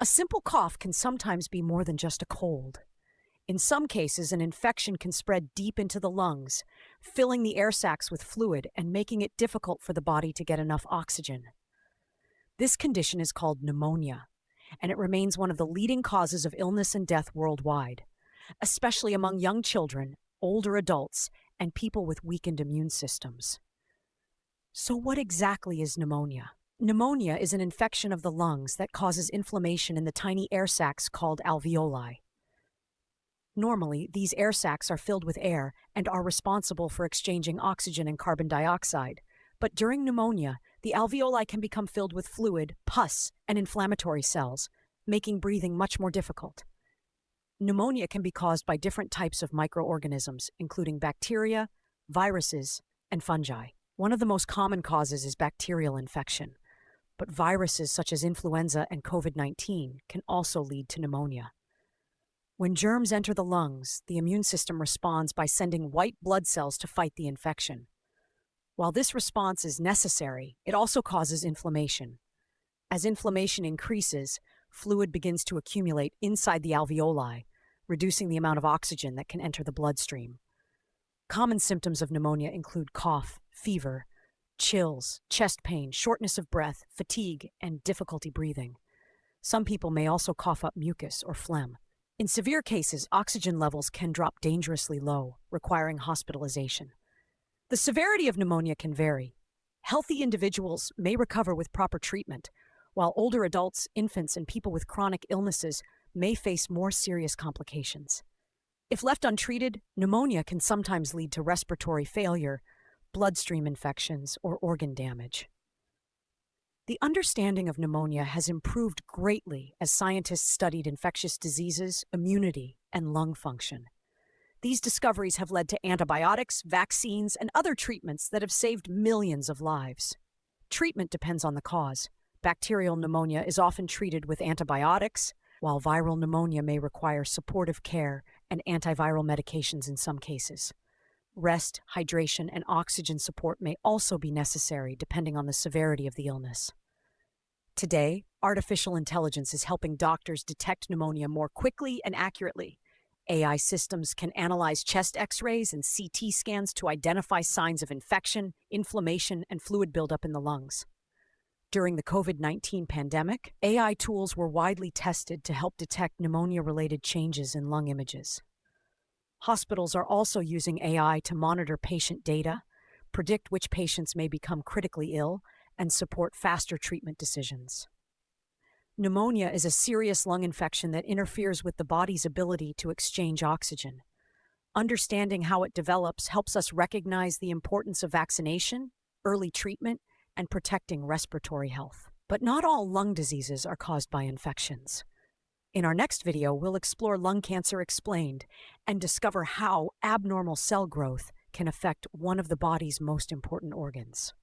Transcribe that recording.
A simple cough can sometimes be more than just a cold. In some cases, an infection can spread deep into the lungs, filling the air sacs with fluid and making it difficult for the body to get enough oxygen. This condition is called pneumonia, and it remains one of the leading causes of illness and death worldwide, especially among young children, older adults, and people with weakened immune systems. So what exactly is pneumonia? Pneumonia is an infection of the lungs that causes inflammation in the tiny air sacs called alveoli. Normally, these air sacs are filled with air and are responsible for exchanging oxygen and carbon dioxide. But during pneumonia, the alveoli can become filled with fluid, pus, and inflammatory cells, making breathing much more difficult. Pneumonia can be caused by different types of microorganisms, including bacteria, viruses, and fungi. One of the most common causes is bacterial infection, but viruses such as influenza and COVID-19 can also lead to pneumonia. When germs enter the lungs, the immune system responds by sending white blood cells to fight the infection. While this response is necessary, it also causes inflammation. As inflammation increases, fluid begins to accumulate inside the alveoli, reducing the amount of oxygen that can enter the bloodstream. Common symptoms of pneumonia include cough, fever, chills, chest pain, shortness of breath, fatigue, and difficulty breathing. Some people may also cough up mucus or phlegm. In severe cases, oxygen levels can drop dangerously low, requiring hospitalization. The severity of pneumonia can vary. Healthy individuals may recover with proper treatment, while older adults, infants, and people with chronic illnesses may face more serious complications. If left untreated, pneumonia can sometimes lead to respiratory failure, bloodstream infections, or organ damage. The understanding of pneumonia has improved greatly as scientists studied infectious diseases, immunity, and lung function. These discoveries have led to antibiotics, vaccines, and other treatments that have saved millions of lives. Treatment depends on the cause. Bacterial pneumonia is often treated with antibiotics, while viral pneumonia may require supportive care and antiviral medications in some cases. Rest, hydration, and oxygen support may also be necessary depending on the severity of the illness. Today, artificial intelligence is helping doctors detect pneumonia more quickly and accurately. AI systems can analyze chest X-rays and CT scans to identify signs of infection, inflammation, and fluid buildup in the lungs. During the COVID-19 pandemic, AI tools were widely tested to help detect pneumonia-related changes in lung images. Hospitals are also using AI to monitor patient data, predict which patients may become critically ill, and support faster treatment decisions. Pneumonia is a serious lung infection that interferes with the body's ability to exchange oxygen. Understanding how it develops helps us recognize the importance of vaccination, early treatment, and protecting respiratory health. But not all lung diseases are caused by infections. In our next video, we'll explore lung cancer explained and discover how abnormal cell growth can affect one of the body's most important organs.